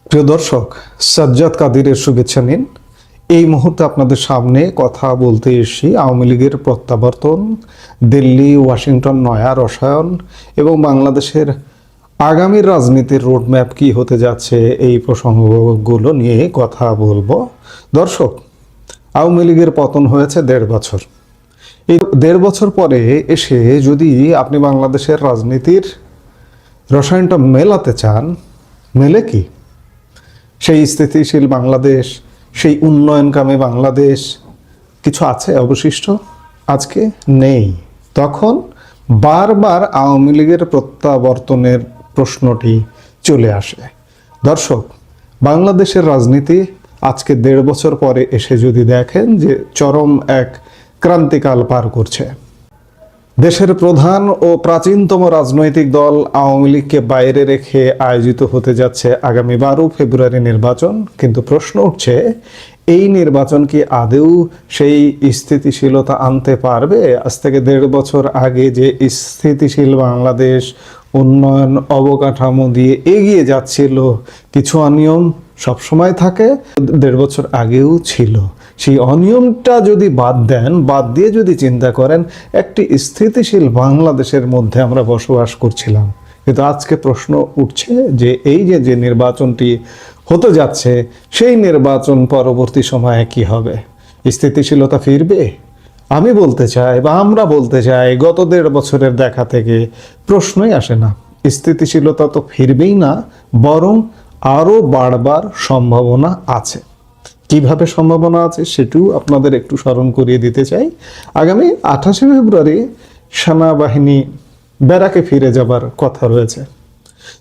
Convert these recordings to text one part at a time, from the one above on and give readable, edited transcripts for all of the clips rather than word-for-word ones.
প্রিয় দর্শক, সাজ্জাদ কাদিরের শুভেচ্ছা নিন। এই মুহূর্তে আপনাদের সামনে কথা বলতে এসেছি আওয়ামী লীগের প্রত্যাবর্তন, দিল্লি ওয়াশিংটন নয়া রসায়ন এবং বাংলাদেশের আগামী রাজনীতির রোডম্যাপ কি হতে যাচ্ছে এই প্রসঙ্গগুলো নিয়ে কথা বলবো। দর্শক, আওয়ামী লীগের পতন হয়েছে 1.5 বছর। এই 1.5 বছর পরে এসে যদি আপনি বাংলাদেশের রাজনীতির রসায়নটা মেলাতে চান, মেলে কি? সেই স্থিতিশীল বাংলাদেশ, সেই উন্নয়নকামী বাংলাদেশ কিছু আছে অবশিষ্ট? আজকে নেই। তখন বারবার আওয়ামী লীগের প্রত্যাবর্তনের প্রশ্নটি চলে আসে। দর্শক, বাংলাদেশের রাজনীতি আজকে 1.5 বছর পরে এসে যদি দেখেন যে চরম এক ক্রান্তিকাল পার করছে। দেশের প্রধান ও প্রাচীনতম রাজনৈতিক দল আওয়ামী লীগকে বাইরে রেখে আয়োজিত হতে যাচ্ছে আগামী 12 ফেব্রুয়ারি নির্বাচন। কিন্তু প্রশ্ন উঠছে, এই নির্বাচন কি আদৌ সেই স্থিতিশীলতা আনতে পারবে? আজ থেকে 1.5 বছর আগে যে স্থিতিশীল বাংলাদেশ উন্নয়ন অবকাঠামো দিয়ে এগিয়ে যাচ্ছিল, কিছু অনিয়ম সবসময় থাকে, 1.5 বছর আগেও ছিল। সেই অনিয়মটা যদি বাদ দেন, বাদ দিয়ে যদি চিন্তা করেন, একটি স্থিতিশীল বাংলাদেশের মধ্যে আমরা বসবাস করছিলাম। কিন্তু আজকে প্রশ্ন উঠছে যে এই যে নির্বাচনটি হতে যাচ্ছে, সেই নির্বাচন পরবর্তী সময়ে কি হবে? স্থিতিশীলতা ফিরবে? আমি বলতে চাই বা আমরা বলতে চাই, গত 1.5 বছরের দেখা থেকে প্রশ্নই আসে না। স্থিতিশীলতা তো ফিরবেই না, বরং আরও বাড়বার সম্ভাবনা আছে। কিভাবে সম্ভাবনা আছে সেটাও আপনাদের একটু স্মরণ করিয়ে দিতে চাই। আগামী 28 ফেব্রুয়ারি সেনাবাহিনী ব্যারাকে ফিরে যাবার কথা রয়েছে।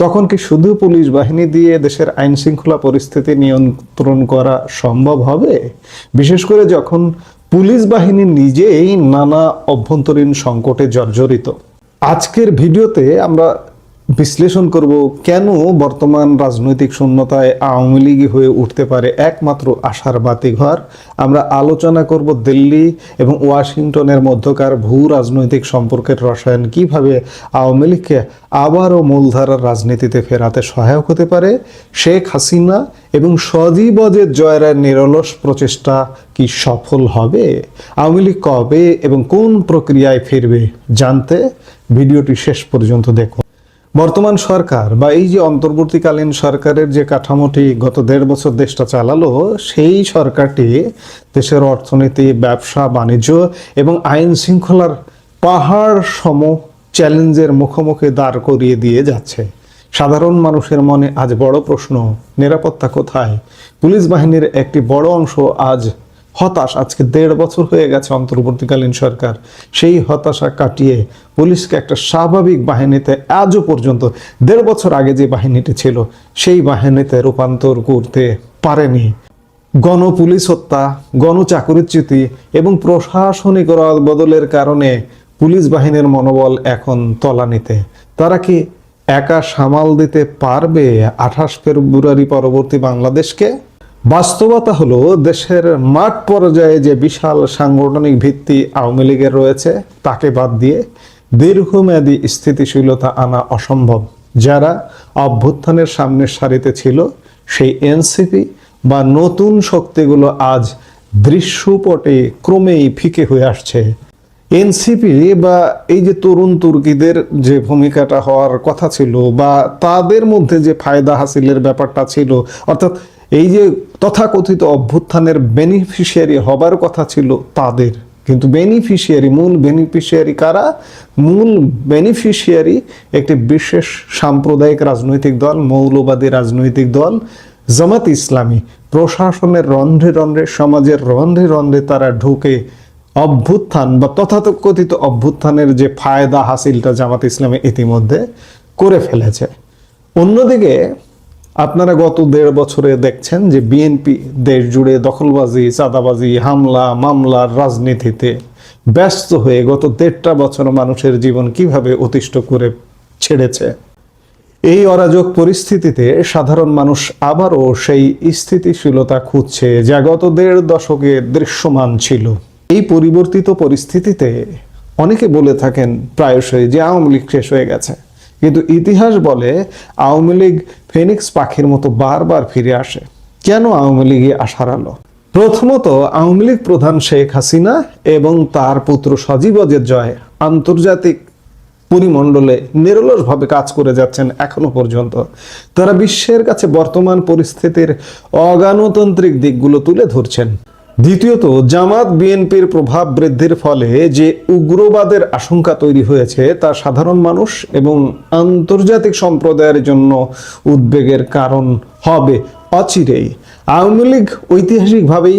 তখন কি শুধু পুলিশ বাহিনী দিয়ে দেশের আইন শৃঙ্খলা পরিস্থিতি নিয়ন্ত্রণ করা সম্ভব হবে? বিশেষ করে যখন পুলিশ বাহিনী নিজেই নানা অভ্যন্তরীণ সংকটে জর্জরিত। আজকের ভিডিওতে আমরা বিশ্লেষণ করব কেন বর্তমান রাজনৈতিক শূন্যতায় আওয়ামী লীগ হয়ে উঠতে পারে একমাত্র আশার বাতিঘর। আমরা আলোচনা করব দিল্লি এবং ওয়াশিংটনের মধ্যকার ভূ রাজনৈতিক সম্পর্কের রসায়ন কিভাবে আওয়ামী লীগকে আবারও মূলধারার রাজনীতিতে ফেরাতে সহায়ক হতে পারে। শেখ হাসিনা এবং সজীব অজের জয়রার নিরলস প্রচেষ্টা কি সফল হবে? আওয়ামী লীগ কবে এবং কোন প্রক্রিয়ায় ফিরবে জানতে ভিডিওটি শেষ পর্যন্ত দেখুন। বর্তমান সরকার বা এই যে অন্তর্বর্তীকালীন সরকারের যে কাঠামোটি গত 1.5 বছর দেশটা চালালো, সেই সরকারটি দেশের অর্থনীতি, ব্যবসা বাণিজ্য এবং আইন শৃঙ্খলার পাহাড় সম চ্যালেঞ্জের মুখোমুখি দাঁড় করিয়ে দিয়ে যাচ্ছে। সাধারণ মানুষের মনে আজ বড় প্রশ্ন, নিরাপত্তা কোথায়? পুলিশ বাহিনীর একটি বড় অংশ আজ হতাশ। আজকে 1.5 বছর হয়ে গেছে অন্তর্বর্তীকালীন সরকার। সেই হতাশা কাটিয়ে পুলিশকে একটা স্বাভাবিক বাহিনীতে আজও পর্যন্ত 1.5 বছর আগে যে বাহিনীটি ছিল সেই বাহিনীতে রূপান্তর করতে পারেনি। গণপুলিশ হত্যা, গণচাকরিচ্যুতি এবং প্রশাসনিক বদলের কারণে পুলিশ বাহিনীর মনোবল এখন তলানিতে। তারা কি একা সামাল দিতে পারবে 28 ফেব্রুয়ারি পরবর্তী বাংলাদেশকে? বাস্তবতা হলো, দেশের মাঠ পর্যায়ে যে বিশাল সাংগঠনিক ভিত্তি আওয়ামী লীগের রয়েছে, তাকে বাদ দিয়ে দীর্ঘমেয়াদী স্থিতিশীলতা আনা অসম্ভব। যারা অভ্যুত্থানের সামনের সারিতে ছিল, সেই এনসিপি বা নতুন শক্তিগুলো আজ দৃশ্যপটে ক্রমেই ফিকে হয়ে আসছে। এনসিপি বা এই যে তরুণ তুর্কিদের যে ভূমিকাটা হওয়ার কথা ছিল বা তাদের মধ্যে যে ফায়দা হাসিলের ব্যাপারটা ছিল, অর্থাৎ এই যে তথাকথিত অভ্যুত্থানের বেনিফিশিয়ারি হবার কথা ছিল তাদের, কিন্তু মূল বেনিফিশিয়ারি কারা? মূল বেনিফিশিয়ারি একটি বিশেষ সাম্প্রদায়িক রাজনৈতিক দল, মৌলবাদী রাজনৈতিক দল জামাত ইসলামী। প্রশাসনের রন্ধ্রে রন্ধ্রে, সমাজের রন্ধ্রে রন্ধ্রে তারা ঢুকে অভ্যুত্থান বা তথাকথিত অভ্যুত্থানের যে ফায়দা হাসিলটা জামাত ইসলামী ইতিমধ্যে করে ফেলেছে। অন্যদিকে আপনারা গত 1.5 বছরে দেখছেন যে বিএনপি দেশ জুড়ে দখলবাজি, চাঁদাবাজি, হামলা মামলার রাজনীতিতে ব্যস্ত হয়ে গত 1.5 বছর মানুষের জীবন কিভাবে অতিষ্ঠ করে ছেড়েছে। এই অরাজক পরিস্থিতিতে সাধারণ মানুষ আবারও সেই স্থিতিশীলতা খুঁজছে যা গত 1.5 দশকে দৃশ্যমান ছিল। এই পরিবর্তিত পরিস্থিতিতে অনেকে বলে থাকেন প্রায়শই যে আওয়ামী লীগ শেষ হয়ে গেছে। কিন্তু ইতিহাস বলে আওয়ামী লীগ ফেনিক্স পাখির মতো বারবার ফিরে আসে। কেন আওয়ামী লীগে আসার আলো? প্রথমত, আওয়ামী লীগ প্রধান শেখ হাসিনা এবং তার পুত্র সজীব ওয়াজেদ জয় আন্তর্জাতিক পরিমণ্ডলে নিরলসভাবে কাজ করে যাচ্ছেন এখনো পর্যন্ত। তারা বিশ্বের কাছে বর্তমান পরিস্থিতির অগণতান্ত্রিক দিকগুলো তুলে ধরছেন। দ্বিতীয়ত, জামাত বিএনপির প্রভাব বৃদ্ধির ফলে যে উগ্রবাদের আশঙ্কা তৈরি হয়েছে তা সাধারণ মানুষ এবং আন্তর্জাতিক সম্প্রদায়ের জন্য উদ্বেগের কারণ হবে অচিরেই। আওয়ামী লীগ ঐতিহাসিকভাবেই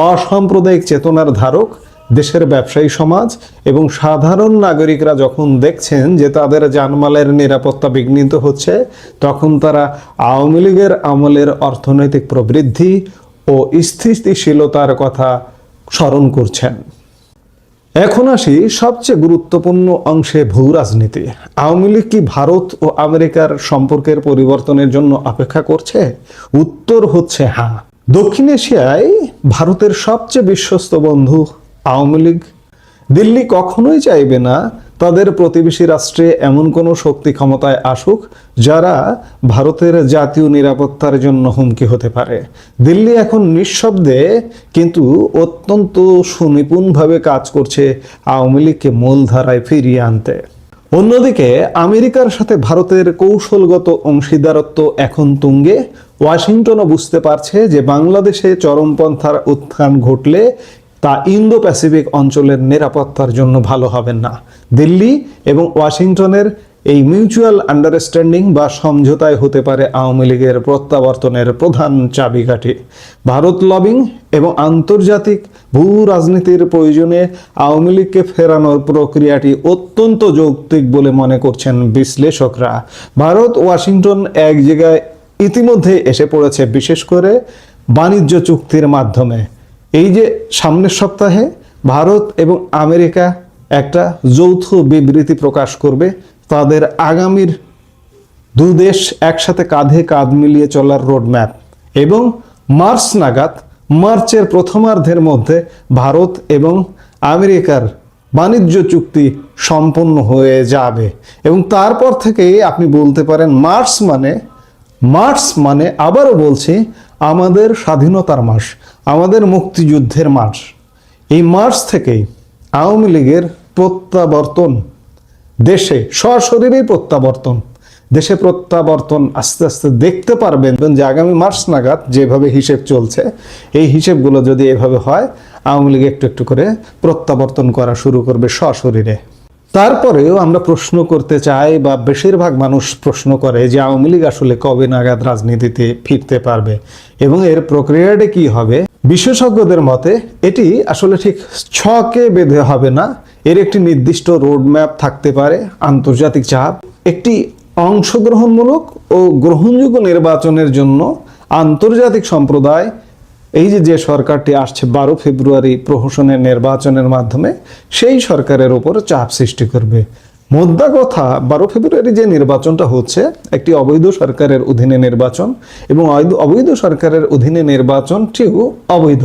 অসাম্প্রদায়িক চেতনার ধারক। দেশের ব্যবসায়ী সমাজ এবং সাধারণ নাগরিকরা যখন দেখছেন যে তাদের জানমালের নিরাপত্তা বিঘ্নিত হচ্ছে, তখন তারা আওয়ামী লীগের আমলের অর্থনৈতিক প্রবৃদ্ধি ও স্থিতিশীলতার কথা স্মরণ করছেন। এখন আসি সবচেয়ে গুরুত্বপূর্ণ অংশে, ভূ রাজনীতি। আওয়ামী লীগ কি ভারত ও আমেরিকার সম্পর্কের পরিবর্তনের জন্য অপেক্ষা করছে? উত্তর হচ্ছে হ্যাঁ। দক্ষিণ এশিয়ায় ভারতের সবচেয়ে বিশ্বস্ত বন্ধু আওয়ামী লীগ। দিল্লি কখনোই চাইবে না তাদের প্রতিবেশী রাষ্ট্রে এমন কোনো শক্তি ক্ষমতায় আসুক যারা ভারতের জাতীয় নিরাপত্তার জন্য হুমকি হতে পারে। দিল্লি এখন নিঃশব্দে কিন্তু অত্যন্ত সুনিপুণভাবে কাজ করছে আওয়ামী লীগকে মূলধারায় ফিরিয়ে আনতে। অন্যদিকে আমেরিকার সাথে ভারতের কৌশলগত অংশীদারত্ব এখন তুঙ্গে। ওয়াশিংটনও বুঝতে পারছে যে বাংলাদেশে চরমপন্থার উত্থান ঘটলে তা ইন্দো প্যাসিফিক অঞ্চলের নিরাপত্তার জন্য ভালো হবে না। দিল্লি এবং ওয়াশিংটনের এই মিউচুয়াল আন্ডারস্ট্যান্ডিং বা সমঝোতায় হতে পারে আওয়ামী লীগের প্রত্যাবর্তনের প্রধান চাবিকাঠি। ভারত লবিং এবং আন্তর্জাতিক ভূ রাজনীতির প্রয়োজনে আওয়ামী লীগকে ফেরানোর প্রক্রিয়াটি অত্যন্ত যৌক্তিক বলে মনে করছেন বিশ্লেষকরা। ভারত ওয়াশিংটন এক জায়গায় ইতিমধ্যে এসে পড়েছে, বিশেষ করে বাণিজ্য চুক্তির মাধ্যমে। এই যে সামনের সপ্তাহে ভারত এবং আমেরিকা একটা যৌথ বিবৃতি প্রকাশ করবে তাদের আগামীর দুদেশ একসাথে কাঁধে কাঁধ মিলিয়ে চলার রোডম্যাপ, এবং মার্চ নাগাদ, মার্চের প্রথমার্ধের মধ্যে ভারত এবং আমেরিকার বাণিজ্য চুক্তি সম্পন্ন হয়ে যাবে। এবং তারপর থেকেই আপনি বলতে পারেন মার্চ মানে আবারও বলছি, আমাদের স্বাধীনতার মাস, আমাদের মুক্তিযুদ্ধের মাস। এই মার্চ থেকেই আওয়ামী লীগের প্রত্যাবর্তন, দেশে সশরীরেই প্রত্যাবর্তন, দেশে প্রত্যাবর্তন আস্তে আস্তে দেখতে পারবেন যে আগামী মার্চ নাগাদ যেভাবে হিসেব চলছে, এই হিসেবগুলো যদি এভাবে হয়, আওয়ামী লীগ একটু একটু করে প্রত্যাবর্তন করা শুরু করবে সশরীরে। তারপরেও আমরা প্রশ্ন করতে চাই, বা বেশিরভাগ মানুষ প্রশ্ন করে, যে আওয়ামী লীগ আসলে কবে নাগাদ রাজনীতিতে ফিরতে পারবে এবং এর প্রক্রিয়াটা কি হবে। বিশেষজ্ঞদের মতে এটি আসলে ঠিক ছকে বেঁধে হবে না, এর একটি নির্দিষ্ট রোডম্যাপ থাকতে পারে। আন্তর্জাতিক চাপ, একটি অংশগ্রহণমূলক ও গ্রহণযোগ্য নির্বাচনের জন্য আন্তর্জাতিক সম্প্রদায়, এই যে সরকারটি আসছে 12 ফেব্রুয়ারি প্রহসনের নির্বাচনের মাধ্যমে, সেই সরকারের উপর চাপ সৃষ্টি করবে। মোদ্দা কথা, 12 ফেব্রুয়ারি যে নির্বাচনটা হচ্ছে একটি অবৈধ সরকারের অধীনে নির্বাচন, এবং অবৈধ সরকারের অধীনে নির্বাচনটিও অবৈধ,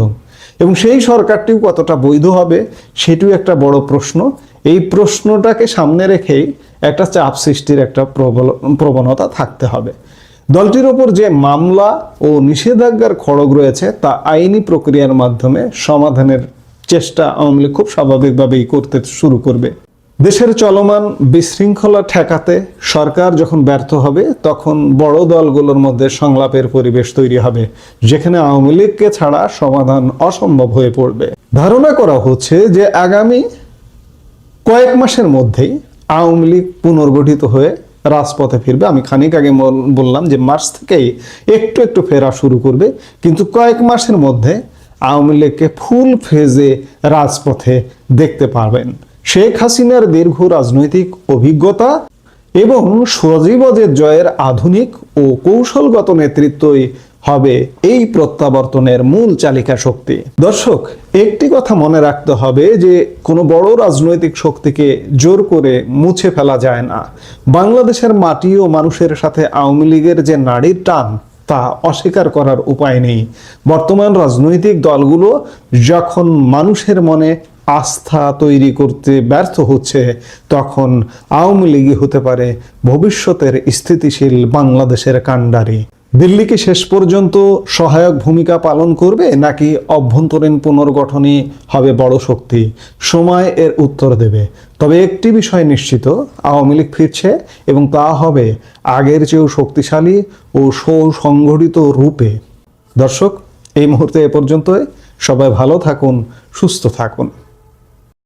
এবং সেই সরকারটিও কতটা বৈধ হবে সেটিও একটা বড় প্রশ্ন। এই প্রশ্নটাকে সামনে রেখেই একটা চাপ সৃষ্টির একটা প্রবণতা থাকতে হবে। দলটির ওপর যে মামলা ও নিষেধাজ্ঞার খড়গ রয়েছে তা আইনি প্রক্রিয়ার মাধ্যমে সমাধানের চেষ্টা আওয়ামী লীগ খুব স্বাভাবিকভাবেই করতে শুরু করবে। দেশের চলমান বিশৃঙ্খলা ঠেকাতে সরকার যখন ব্যর্থ হবে, তখন বড় দলগুলোর মধ্যে সংলাপের পরিবেশ তৈরি হবে, যেখানে আওয়ামী লীগকে ছাড়া সমাধান অসম্ভব হয়ে পড়বে। ধারণা করা হচ্ছে যে আগামী কয়েক মাসের মধ্যেই আওয়ামী লীগ পুনর্গঠিত হয়ে রাজপথে ফিরবে। আমি খানিক আগে বললাম যে মার্চ থেকেই একটু একটু ফেরা শুরু করবে, কিন্তু কয়েক মাসের মধ্যে আওয়ামী লীগকে ফুল ফেজে রাজপথে দেখতে পারবেন। শেখ হাসিনার দীর্ঘ রাজনৈতিক অভিজ্ঞতা এবং সজীব ওয়াজেদ জয়ের আধুনিক ও কৌশলগত নেতৃত্বই হবে এই প্রত্যাবর্তনের মূল চালিকা শক্তি। দর্শক, একটি কথা মনে রাখতে হবে যে কোনো বড় রাজনৈতিক শক্তিকে জোর করে মুছে ফেলা যায় না। বাংলাদেশের মাটি ও মানুষের সাথে আওয়ামী লীগের যে নাড়ির টান, তা অস্বীকার করার উপায় নেই। বর্তমান রাজনৈতিক দলগুলো যখন মানুষের মনে আস্থা তৈরি করতে ব্যর্থ হচ্ছে, তখন আওয়ামী লীগই হতে পারে ভবিষ্যতের স্থিতিশীল বাংলাদেশের কাণ্ডারি। দিল্লি কি শেষ পর্যন্ত সহায়ক ভূমিকা পালন করবে, নাকি অভ্যন্তরীণ পুনর্গঠনই হবে বড় শক্তি? সময় এর উত্তর দেবে। তবে একটি বিষয় নিশ্চিত, আওয়ামী লীগ ফিরছে, এবং তা হবে আগের চেয়েও শক্তিশালী ও সুসংগঠিত রূপে। দর্শক, এই মুহূর্তে এ পর্যন্তই। সবাই ভালো থাকুন, সুস্থ থাকুন।